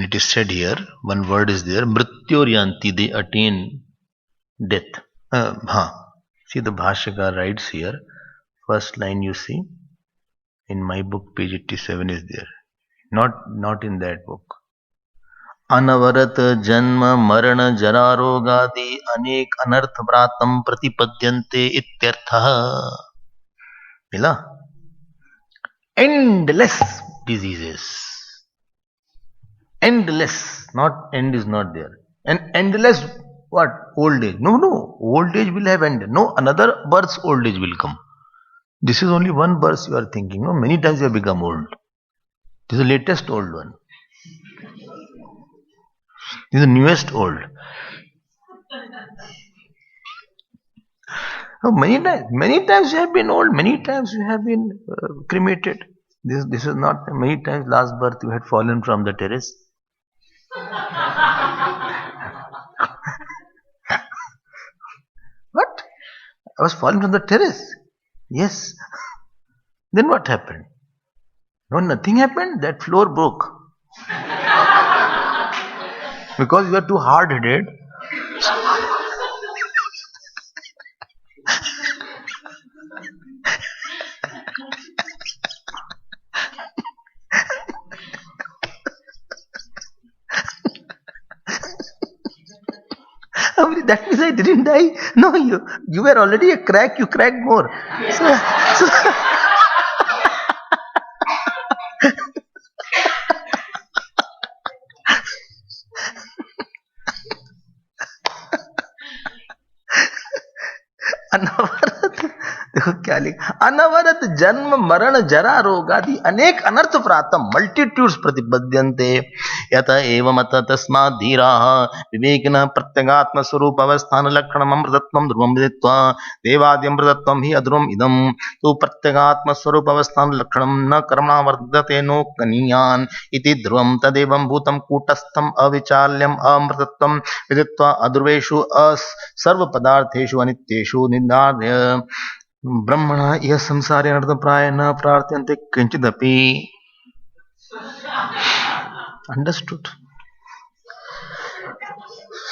it is said here, one word is there, Mrityoryanti, they attain death. See, the Bhashyakar writes here, first line you see, in my book, page 87 is there. Not in that book. अनवरत जन्म मरण जरा रोगादि अनेक अनर्थ व्रातम प्रतिपद्यन्ते इत्यर्थः. मिला? Endless diseases. Endless, not end is not there. And endless what? Old age. No. Old age will have ended. No, another birth's old age will come. This is only one birth you are thinking. No, many times you have become old. This is the latest old one. This is the newest old. Oh, many times you have been old. Many times you have been cremated. This is not many times. Last birth you had fallen from the terrace. What? I was falling from the terrace. Yes. Then what happened? No, nothing happened. That floor broke. Because you are too hard-headed. That means I didn't die. No, you were already a crack. You cracked more. So क्या लिखा? अनवरत जन्म मरण जरा रोगादि अनेक अनर्थ प्रातम multitudes प्रतिपद्यन्ते यत एवं अत तस्मात् धीराः विवेकिनः प्रत्यगात्म स्वरूप अवस्थान लक्षणम् अमृतत्वं ध्रुवं विदित्वा देवादि अमृतत्वं हि अध्रुवम् इदं तु प्रत्यगात्म स्वरूप अवस्थान लक्षणं न कर्मणा वर्धते नो कनीयान् इति ध्रुवं तदेवं भूतं कूटस्थम् अविचाल्यम् अमृतत्वं विदित्वा अध्रुवेषु सर्व पदार्थेषु अनित्येषु निधार्य ब्रह्मणा यह संसारे अनर्थप्राय न प्रार्थ्यन्ते किंचिदपि. Understood?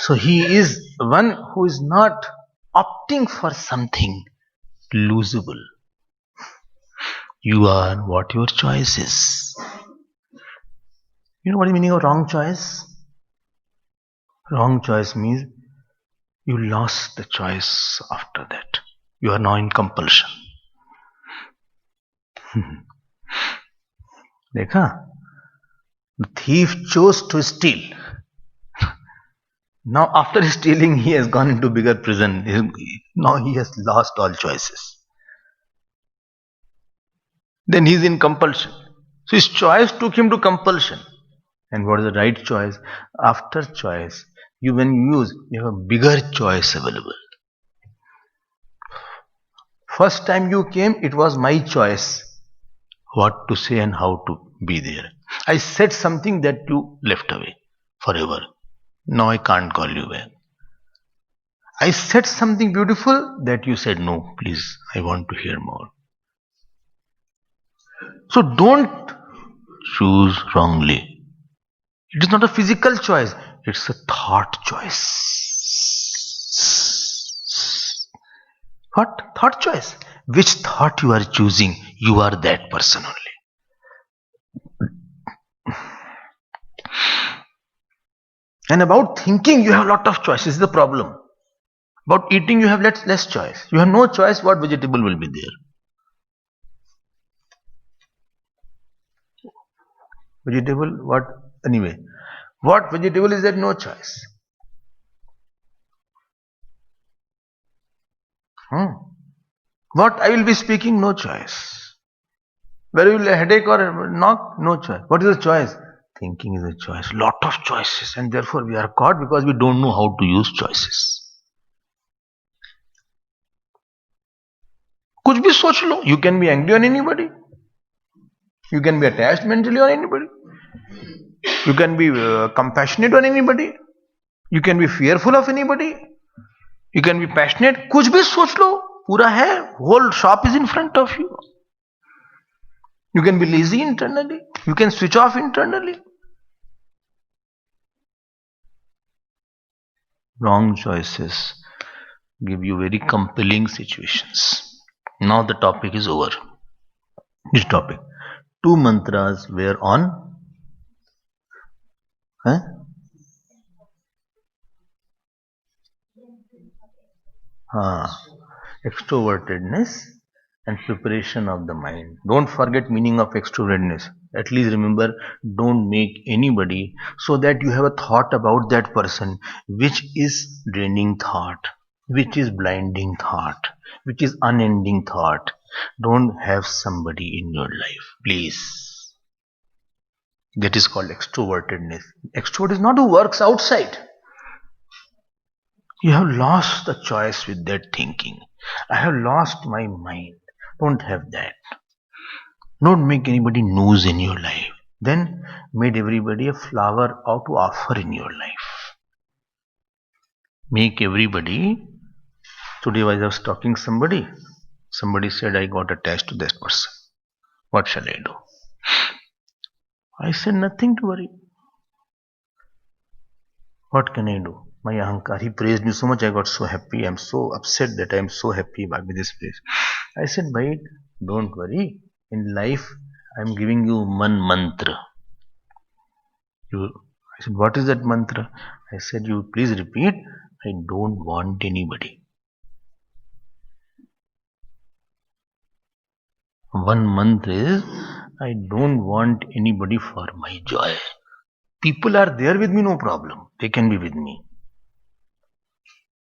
So he is one who is not opting for something losable. You are what your choice is. You know what is the meaning of wrong choice? Wrong choice means you lost the choice after that. You are now in compulsion. देखा? The thief chose to steal. Now after stealing he has gone into bigger prison. Now he has lost all choices. Then he is in compulsion. So his choice took him to compulsion. And what is the right choice? After choice, when you use, you have a bigger choice available. First time you came, it was my choice what to say and how to be there. I said something that you left away forever. Now I can't call you back. I said something beautiful that you said, no, please, I want to hear more. So don't choose wrongly. It is not a physical choice, it's a thought choice. What? Thought choice. Which thought you are choosing, you are that person only. And about thinking, you have a lot of choice. This is the problem. About eating, you have less choice. You have no choice what vegetable will be there. Vegetable, what? Anyway. What vegetable is there? No choice. What I will be speaking? No choice. Whether you will have a headache or knock? No choice. What is the choice? Thinking is a choice. Lot of choices, and therefore we are caught because we don't know how to use choices. कुछ भी सोच लो. You can be angry on anybody. You can be attached mentally on anybody. You can be compassionate on anybody. You can be fearful of anybody. You can be passionate. कुछ भी सोच लो, पूरा है. Whole shop is in front of you. You can be lazy internally. You can switch off internally. Wrong choices give you very compelling situations. Now the topic is over. Which topic? Two mantras were on. Huh? Extrovertedness and preparation of the mind. Don't forget meaning of extrovertedness. At least remember, don't make anybody, so that you have a thought about that person which is draining thought, which is blinding thought, which is unending thought. Don't have somebody in your life, please. That is called extrovertedness. Extrovert is not who works outside. You have lost the choice with that thinking. I have lost my mind. Don't have that. Don't make anybody knows in your life. Then made everybody a flower out to offer in your life. Make everybody. Today I was talking somebody. Somebody said I got attached to that person. What shall I do? I said nothing to worry. What can I do? My ahankar, he praised me so much. I got so happy. I'm so upset that I'm so happy with this praise. I said, "Bhai, don't worry. In life, I'm giving you one mantra." I said, "What is that mantra?" I said, "You please repeat. I don't want anybody." One mantra is, I don't want anybody for my joy. People are there with me, no problem. They can be with me.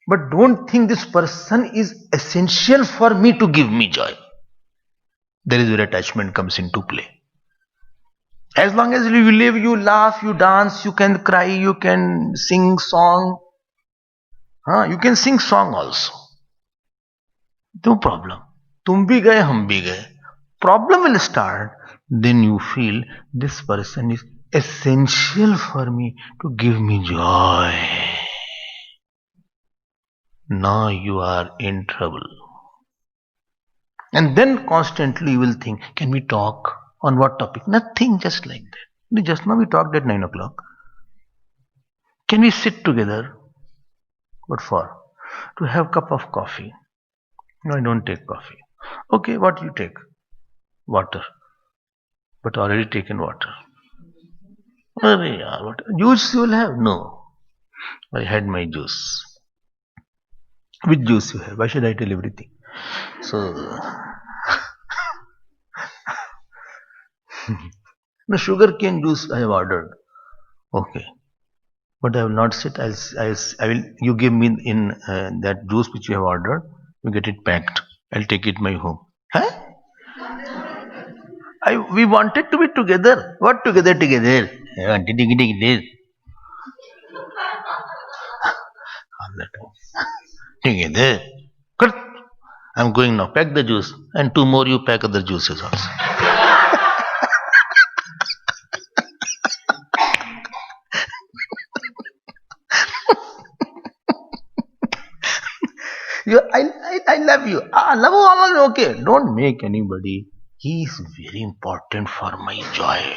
But don't think this person is essential for me to give me joy. There is where attachment comes into play. As long as you live, you laugh, you dance, you can cry, you can sing song. You can sing song also. No problem. तुम भी गए, हम भी गए. Problem will start. Then you feel this person is essential for me to give me joy. Now you are in trouble. And then constantly you will think, can we talk? On what topic? Nothing, just like that. Just now we talked at 9 o'clock. Can we sit together? What for? To have cup of coffee. No, I don't take coffee. Okay, what you take? Water. But already taken water. What? Juice you will have? No. I had my juice. Which juice you have? Why should I tell everything? So, no, sugar cane juice I have ordered. Okay. But I will not sit. I will. You give me in that juice which you have ordered. You get it packed. I'll take it my home. Huh? We wanted to be together. What together? Together. I wanted to be together. All the time. Together. Good. I'm going now. Pack the juice, and two more. You pack other juices also. I love you. Love all okay. Don't make anybody. He is very important for my joy.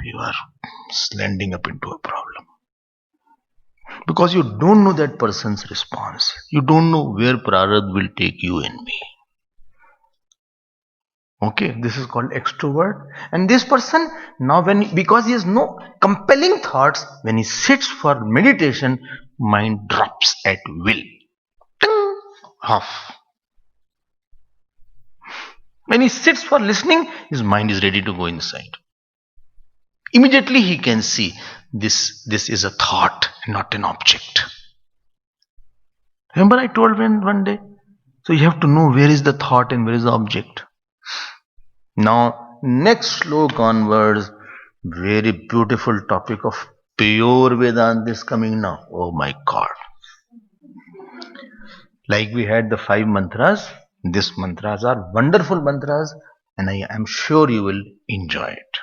You are landing up into a problem. Because you don't know that person's response. You don't know where Prarabdha will take you and me. Okay, this is called extrovert. And this person, now because he has no compelling thoughts, when he sits for meditation, mind drops at will. Ting, off. When he sits for listening, his mind is ready to go inside. Immediately he can see this is a thought, not an object. Remember I told one day? So you have to know where is the thought and where is the object. Now, next slok onwards, very beautiful topic of pure Vedanta is coming now. Oh my God. Like we had the 5 mantras, these mantras are wonderful mantras and I am sure you will enjoy it.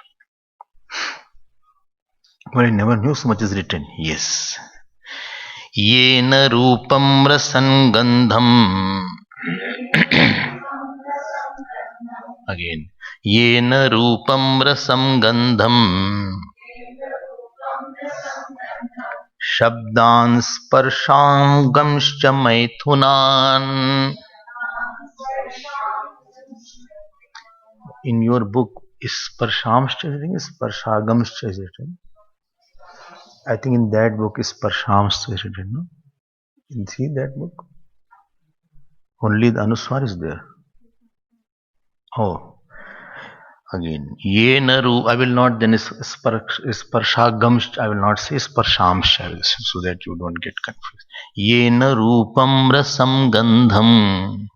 Well, I never knew so much is written. Yes. Yena rupam rasan gandham. Again. Yena rupam rasam gandham. शब्दान् स्पर्शांगंश्च मैथुनान्. In your book, Sparshamscha, I think Sparshagamscha is written. I think in that book Sparshamscha is written. No? You see that book? Only the Anuswar is there. Oh, again, Yenaru. I will not then Sparshagamscha. I will not say Sparshamscha so that you don't get confused. Yena Rupam Rasam Gandham.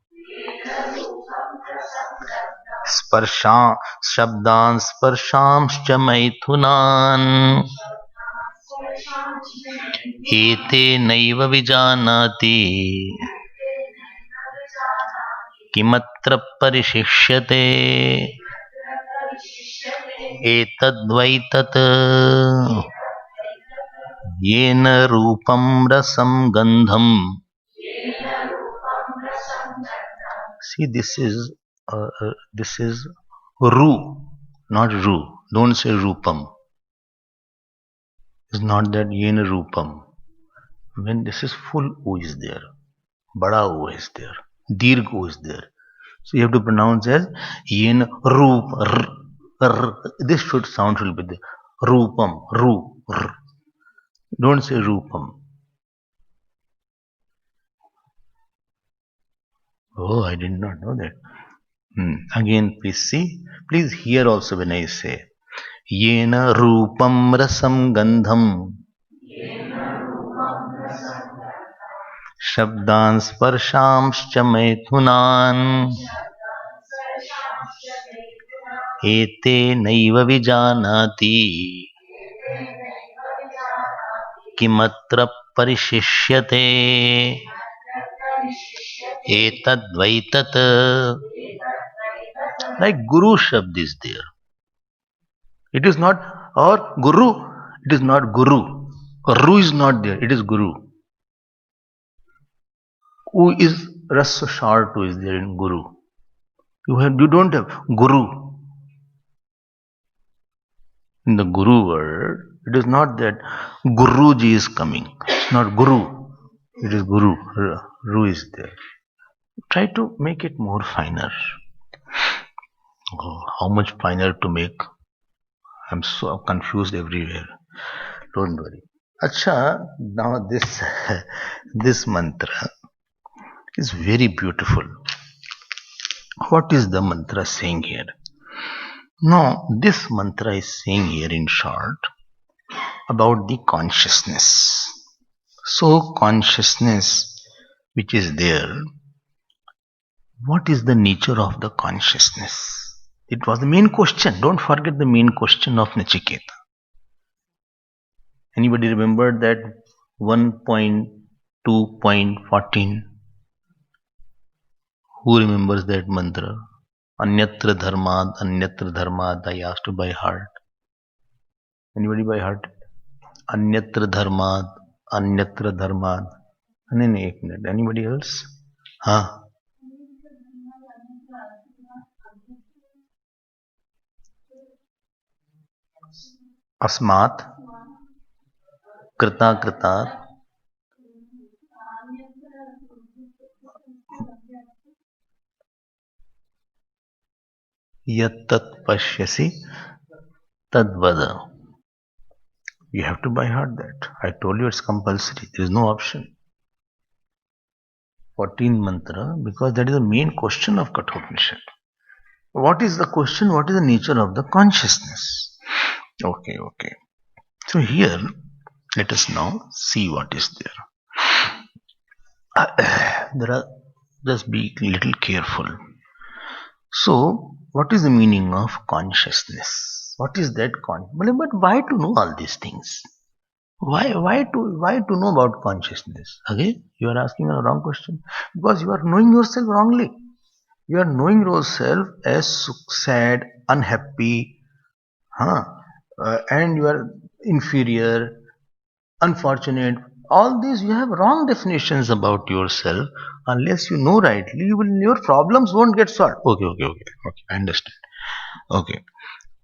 स्पर्शा शब्दान् स्पर्शांश्च मैथुनान् एते नैव विजानाति किमत्र परिशिष्यते एतद्वै तत् येन रूपं रसं गन्धं. See, this is ru, not ru. Don't say rupam. It's not that yena rupam. When this is full u is there, bada u is there, dirgh u is there. So you have to pronounce as yena rup. This should sound will be there. Rupam, ru. Don't say rupam. Oh, I did not know that. Again, please see. Please hear also when I say Yena Rupam Rasam Gandham Shabdan Sparshamscha Maithunan Ete Naiva Vijanati Kimatra Parishishyate Etadvaitat. Like Guru Shabd is there. It is not, or Guru, it is not Guru. Ru is not there, it is Guru. U is Rasya short U is there in Guru. You don't have Guru. In the Guru word, it is not that Guruji is coming. It's not Guru. It is Guru. Ru is there. Try to make it more finer. Oh, how much finer to make? I'm so confused everywhere. Don't worry. Acha, now this mantra is very beautiful. What is the mantra saying here? Now, this mantra is saying here in short about the consciousness. So, consciousness which is there, what is the nature of the consciousness? It was the main question. Don't forget the main question of Nachiketa. Anybody remember that 1.2.14? Who remembers that mantra? Anyatra dharmad, I asked you by heart. Anybody by heart? Anyatra dharmad. Anybody else? Huh? Asmat, Krita, Yattat Pashyasi Tadvada. You have to by heart that. I told you it's compulsory. There is no option. 14 mantra, because that is the main question of Kathopanishad. What is the question? What is the nature of the consciousness? Okay. So here, let us now see what is there. Just be a little careful. So, what is the meaning of consciousness? What is that But why to know all these things? Why to know about consciousness? Again, you are asking a wrong question. Because you are knowing yourself wrongly. You are knowing yourself as sad, unhappy, and you are inferior, unfortunate. All these you have wrong definitions about yourself. Unless you know rightly, your problems won't get solved. Okay, I understand. Okay.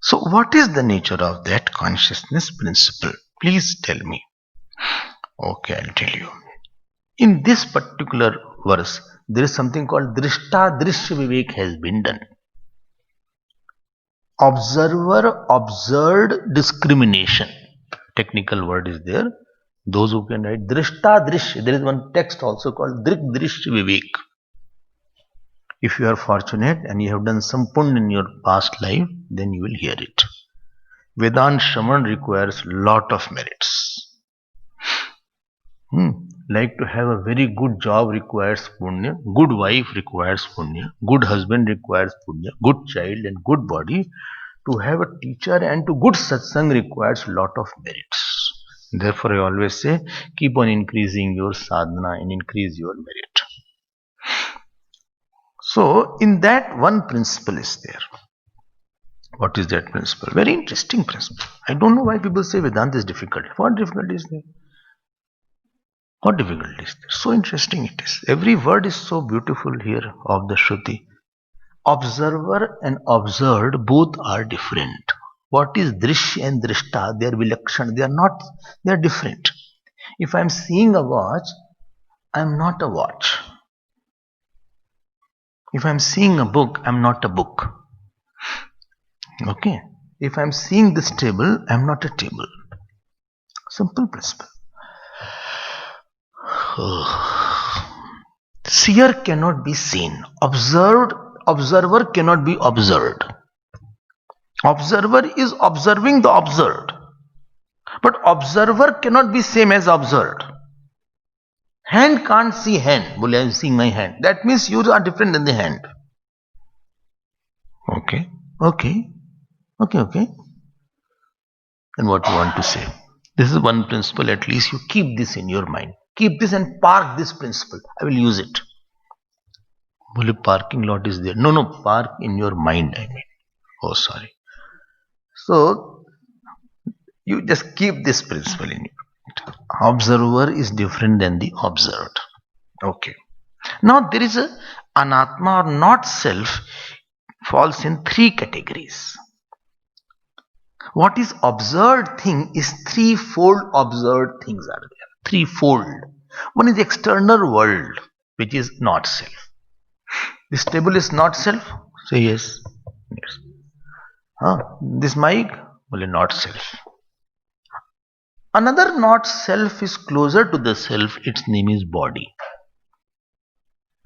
So what is the nature of that consciousness principle? Please tell me. Okay, I'll tell you. In this particular verse, there is something called Drishta Drishya Vivek has been done. Observer observed discrimination. Technical word is there. Those who can write Drishta Drishya. There is one text also called Drik Drishya Vivek. If you are fortunate and you have done some punya in your past life, then you will hear it. Vedant Shravan requires lot of merits. Like to have a very good job requires punya, good wife requires punya, good husband requires punya, good child and good body. To have a teacher and to good satsang requires lot of merits. Therefore, I always say, keep on increasing your sadhana and increase your merit. So, in that one principle is there. What is that principle? Very interesting principle. I don't know why people say Vedanta is difficult. What difficulty is there? What difficulty is there? So interesting it is. Every word is so beautiful here of the Shruti. Observer and observed both are different. What is Drishya and Drishta? They are vilakshan. They are not, they are different. If I am seeing a watch, I am not a watch. If I am seeing a book, I am not a book. Okay. If I am seeing this table, I am not a table. Simple principle. Seer cannot be seen. Observer cannot be observed. Observer is observing the observed. But observer cannot be same as observed. Hand can't see hand. Bole, I'm seeing my hand. That means you are different than the hand. Okay. And what you want to say? This is one principle, at least you keep this in your mind. Keep this and park this principle. I will use it. Bole, parking lot is there. No, park in your mind, I mean. Oh, sorry. So, you just keep this principle in your mind. Observer is different than the observed. Okay. Now, there is a anatma or not self falls in three categories. What is observed thing is threefold observed things are there. Threefold. One is external world, which is not self. This table is not self. Say yes. Yes. This mic, well, not self. Another not self is closer to the self. Its name is body.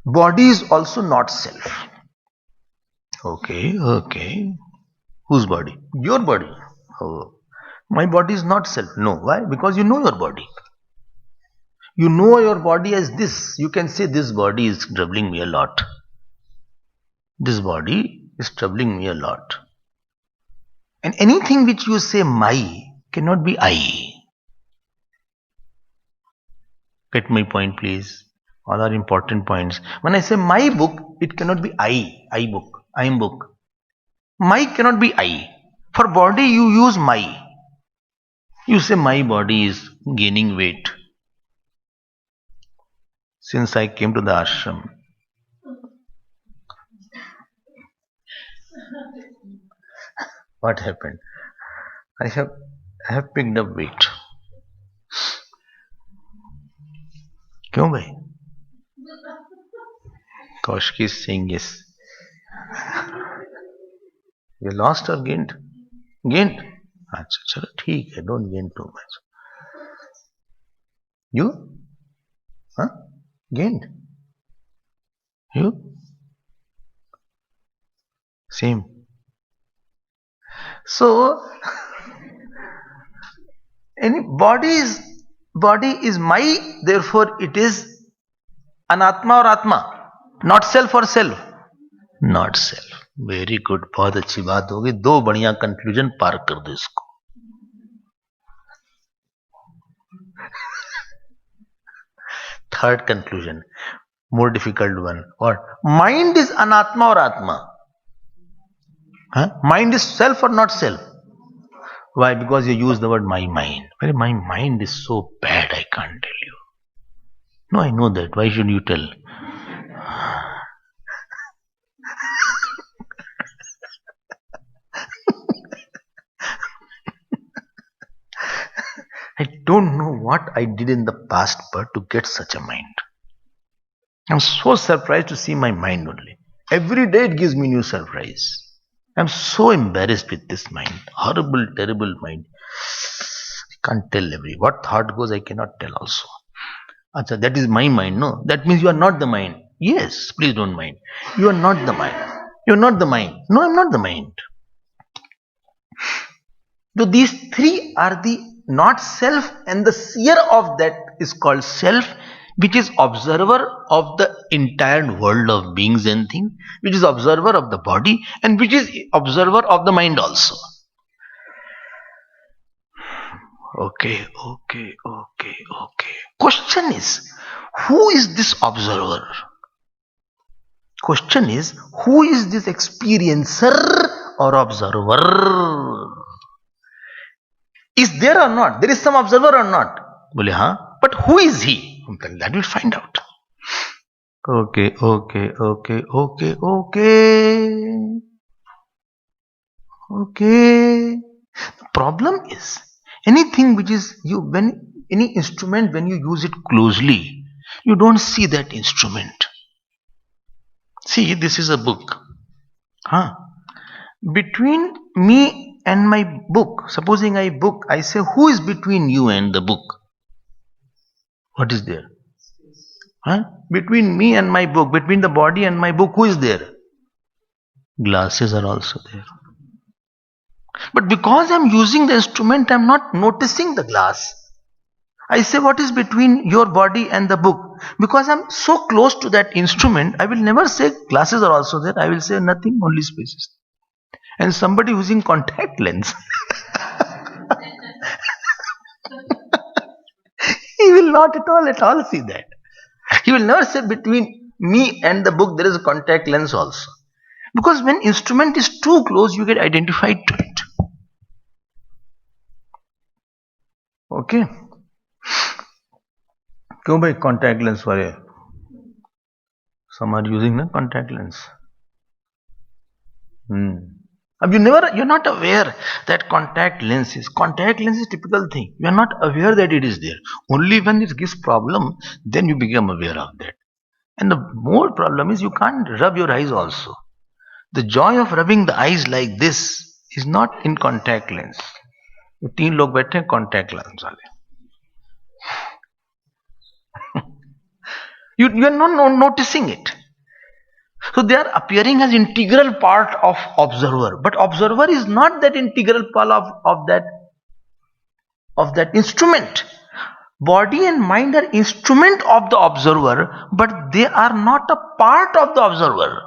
Body is also not self. Okay. Whose body? Your body. Oh. My body is not self. No. Why? Because you know your body. You know your body as this. You can say this body is troubling me a lot. This body is troubling me a lot. And anything which you say my cannot be I. Get my point, please. All are important points. When I say my book, it cannot be I book, I am book. My cannot be I. For body, you use my. You say my body is gaining weight. Since I came to the ashram, what happened? I have picked up weight. क्यों भाई? Kaushik is saying yes. You lost or gained? Gained. अच्छा चलो ठीक है. Don't gain too much. You? Huh? Gained. You? Same. So, any body is my, therefore it is anatma or atma, not self or self, not self. Very good. बहुत अच्छी बात होगी. दो बढ़िया कंक्लूजन पार कर दो इसको. Third conclusion, more difficult one. What? Mind is anatma or atma? Mind is self or not self? Why? Because you use the word my mind. Well, my mind is so bad, I can't tell you. No, I know that. Why should you tell? I don't know what I did in the past but to get such a mind. I'm so surprised to see my mind only. Every day it gives me new surprise. I'm so embarrassed with this mind. Horrible, terrible mind. I can't tell what thought goes, I cannot tell also. Acha, that is my mind. No, that means you are not the mind. Yes, please don't mind. You are not the mind. You are not the mind. No, I'm not the mind. So these three are the not self, and the seer of that is called self, which is observer of the entire world of beings and things, which is observer of the body, and which is observer of the mind also. Okay. Question is, who is this observer? Question is, who is this experiencer or observer? Is there or not? There is some observer or not? Bole, huh? But who is he? That we'll find out. Okay. The problem is, anything which is any instrument, when you use it closely, you don't see that instrument. See, this is a book. Between me and my book, supposing I say, who is between you and the book? What is there? Between me and my book, between the body and my book, who is there? Glasses are also there. But because I'm using the instrument, I'm not noticing the glass. I say, what is between your body and the book? Because I'm so close to that instrument, I will never say glasses are also there. I will say nothing, only spaces. And somebody using contact lens, he will not at all see that. He will never say between me and the book there is a contact lens also. Because when instrument is too close, you get identified to it. Okay. क्यों भाई contact lens वाले? Some are using the contact lens. You're not aware that contact lens is typical thing. You are not aware that it is there. Only when it gives problem, then you become aware of that. And the more problem is, you can't rub your eyes also. The joy of rubbing the eyes like this is not in contact lens. ये 3 लोग बैठे हैं contact lens वाले. You are not noticing it. So they are appearing as integral part of observer, but observer is not that integral part of that instrument. Body and mind are instrument of the observer, but they are not a part of the observer.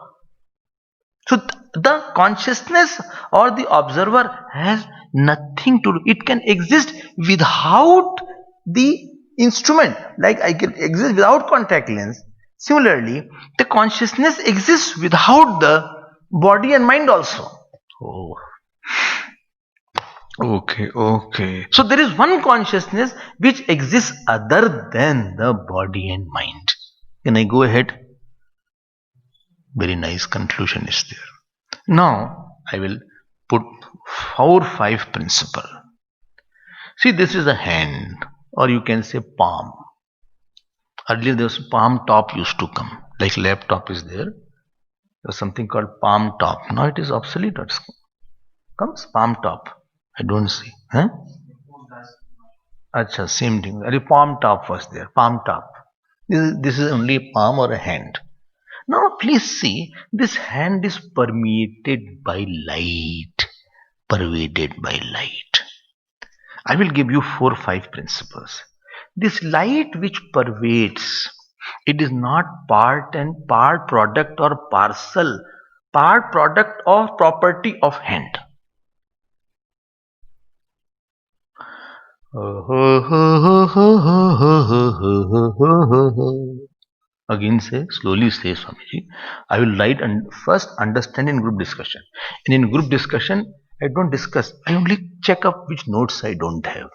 So the consciousness or the observer has nothing to do. It can exist without the instrument, like I can exist without contact lens. Similarly, the consciousness exists without the body and mind also. Oh. Okay. So there is one consciousness which exists other than the body and mind. Can I go ahead? Very nice conclusion is there. Now I will put 4-5 principle. See, this is a hand, or you can say palm. Earlier there was palm top used to come, like laptop is there. There was something called palm top. Now it is obsolete. What comes palm top? I don't see. Acha, same thing. Palm top was there. Palm top. This is only palm or a hand. Now please see, this hand is permeated by light, pervaded by light. I will give you 4-5 principles. This light which pervades, it is not part and part product or parcel, part product or property of hand. Again say, slowly say, Swamiji. I will write and first understand in group discussion. And in group discussion, I don't discuss. I only check up which notes I don't have.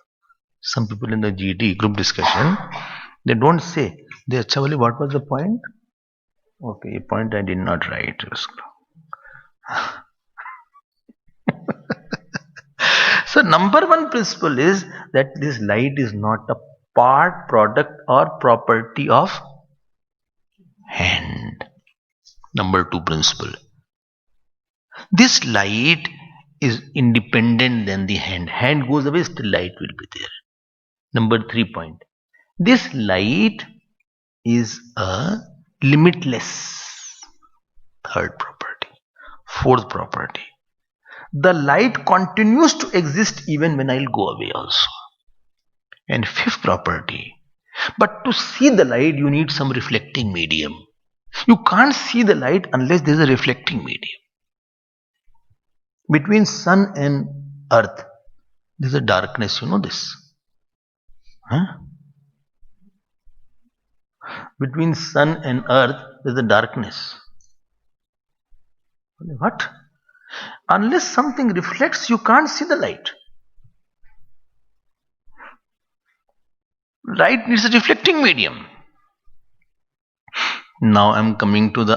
Some people in the GD group discussion, they don't say, what was the point? Okay, a point I did not write. So number one principle is that this light is not a part, product, or property of hand. Number 2 principle. This light is independent than the hand. Hand goes away, still light will be there. Number 3 point. This light is a limitless. Third property. Fourth property. The light continues to exist even when I'll go away also. And fifth property. But to see the light, you need some reflecting medium. You can't see the light unless there's a reflecting medium. Between sun and earth, there's a darkness, you know this. Huh? Between sun and earth, there's a darkness. What? Unless something reflects, you can't see the light. Light needs a reflecting medium. Now I'm coming to the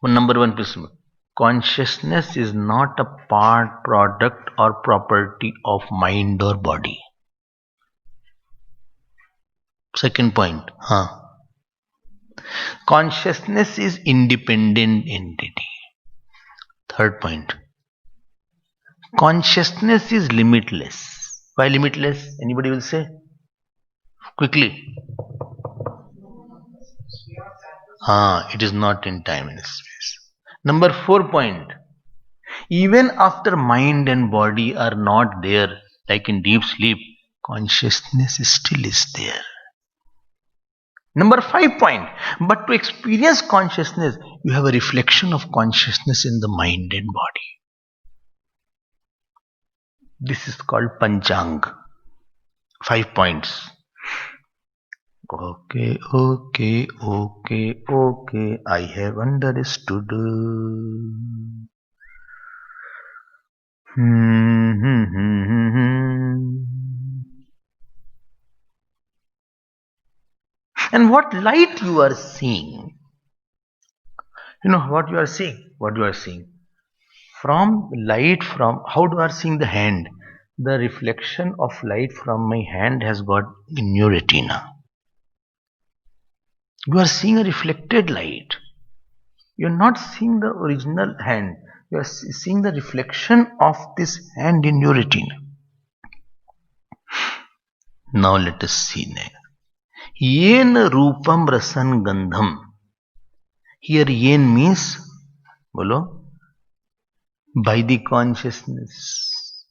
number 1 principle. Consciousness is not a part, product, or property of mind or body. Second point. Consciousness is independent entity. Third point. Consciousness is limitless. Why limitless? Anybody will say? Quickly. It is not in time and space. Number 4 point. Even after mind and body are not there, like in deep sleep, consciousness still is there. Number 5 point. But to experience consciousness, you have a reflection of consciousness in the mind and body. This is called Panchang. 5 points. Okay, I have understood. And what light you are seeing? You know what you are seeing? What you are seeing? From light, how do I seeing the hand? The reflection of light from my hand has got in your retina. You are seeing a reflected light. You are not seeing the original hand. You are seeing the reflection of this hand in your retina. Now let us see next. Yen rupam rasan gandham. Here yen means, bolo, by the consciousness.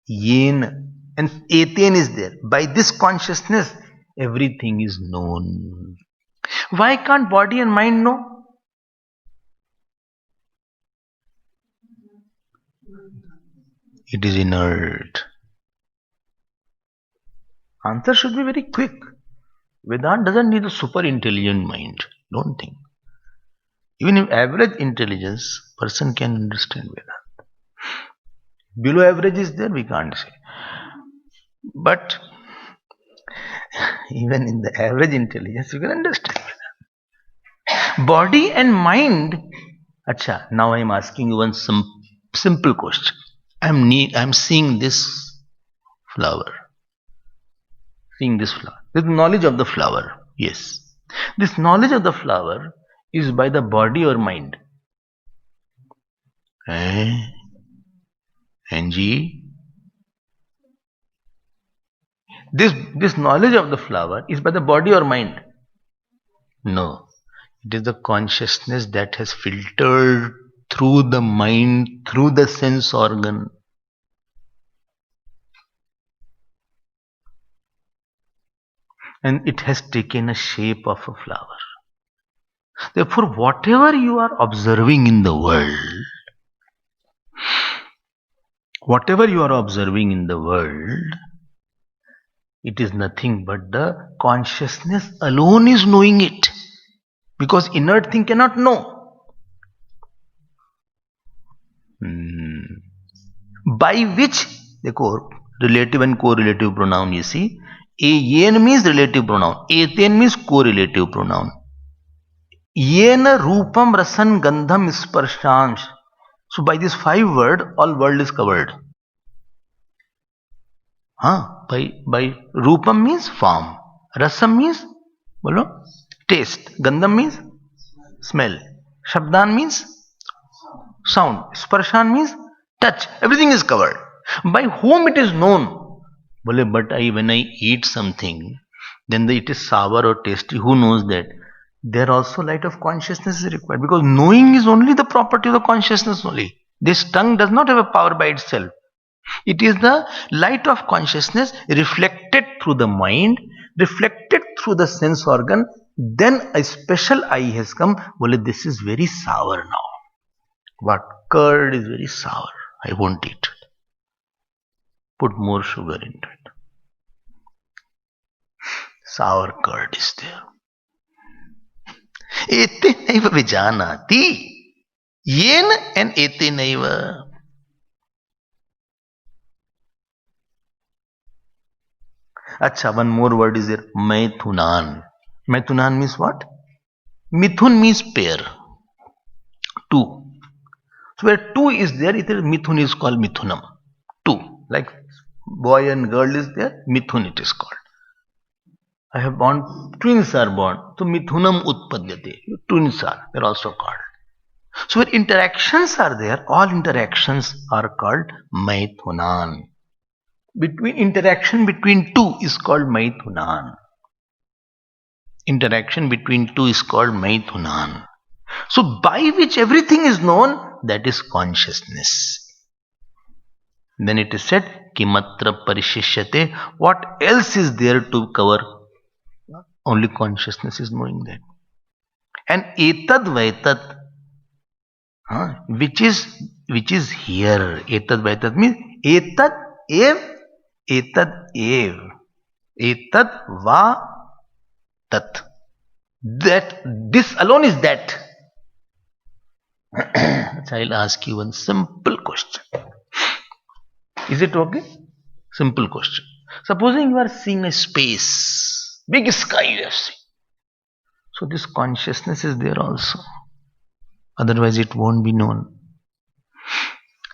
Yen and eten is there. By this consciousness, everything is known. Why can't body and mind know? It is inert. Answer should be very quick. Vedanta doesn't need a super intelligent mind. Don't think. Even if average intelligence, person can understand Vedanta. Below average is there, we can't say. But even in the average intelligence, you can understand Vedanta. Body and mind. Acha, now I am asking you one simple question. I am seeing this flower. Seeing this flower. This knowledge of the flower. Yes. This knowledge of the flower is by the body or mind? Angie? This knowledge of the flower is by the body or mind? No. It is the consciousness that has filtered through the mind, through the sense organ. And it has taken a shape of a flower. Therefore, whatever you are observing in the world, it is nothing but the consciousness alone is knowing it. Because inert thing cannot know. By which, relative and correlative pronoun, you see. Yen means relative pronoun. Eten means correlative pronoun. Yena rupam rasan gandham by Rupam means form, Rasam means bolo taste, Gandham means smell, Shabdan means sound, Sparshan means touch. Everything is covered. By whom it is known? Bole, but when I eat something, then it is sour or tasty. Who knows that? There also light of consciousness is required, because knowing is only the property of the consciousness only. This tongue does not have a power by itself. It is the light of consciousness reflected through the mind, reflected through the sense organ. Then a special eye has come. Bole, this is very sour now. What? Curd is very sour. I won't eat it. Put more sugar into it. Sour curd is there. Ete naiva vijanati. Yen and ete naiva. Acha, one more word is there. Maithunan. Maithunan means what? Mithun means pair. Two. So where two is there, it is Mithun is called Mithunam. Two. Like boy and girl is there, Mithun it is called. I have born, twins are born. So Mithunam Utpadyate. Twins are, they are also called. So where interactions are there, all interactions are called Maithunan. Interaction between two is called Maithunan. Interaction between two is called Maithunan. So by which everything is known, that is consciousness. Then it is said, Kimatra Parishishyate. What else is there to cover? Only consciousness is knowing that. And Etad Vaitad, which is here. Etad Vaitad means Etad Ev, Etad Ev, Etad Va Tat. That, this alone is that. I'll ask you one simple question. Is it okay? Simple question. Supposing you are seeing a space, big sky you have seen. So this consciousness is there also. Otherwise it won't be known.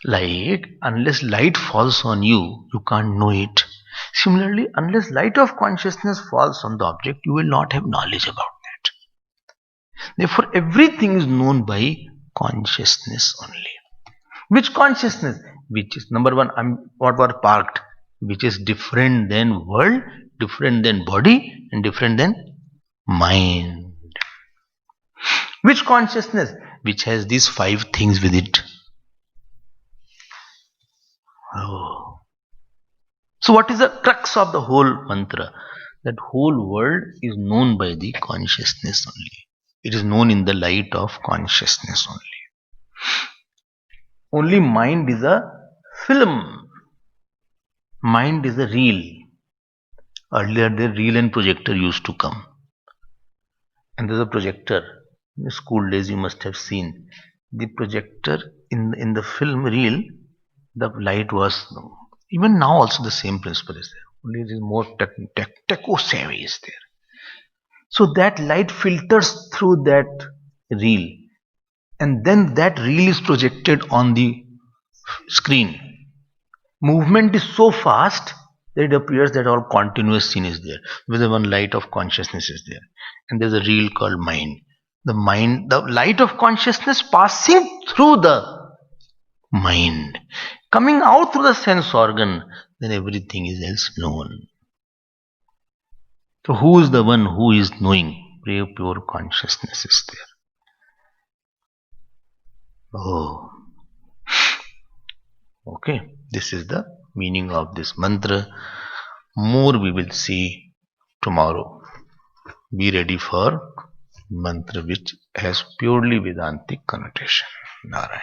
Like, unless light falls on you, you can't know it. Similarly, unless light of consciousness falls on the object, you will not have knowledge about that. Therefore, everything is known by consciousness only. Which consciousness? Which is, number one, what were parked, which is different than world, different than body, and different than mind. Which consciousness? Which has these five things with it. Oh. So what is the crux of the whole mantra? That whole world is known by the consciousness only. It is known in the light of consciousness only. Only mind is a film. Mind is a reel. Earlier the reel and projector used to come. And there's a projector. In the school days you must have seen. The projector in the film reel, the light was, even now also the same principle is there. Only it is more techo-savvy is there. So that light filters through that reel. And then that reel is projected on the screen. Movement is so fast that it appears that all continuous scene is there. With one light of consciousness is there. And there's a reel called mind. The light of consciousness passing through the mind, coming out through the sense organ, then everything is else known. So who is the one who is knowing? Pure consciousness is there. Oh. Okay, this is the meaning of this mantra. More we will see tomorrow. Be ready for mantra which has purely Vedantic connotation. Narayan.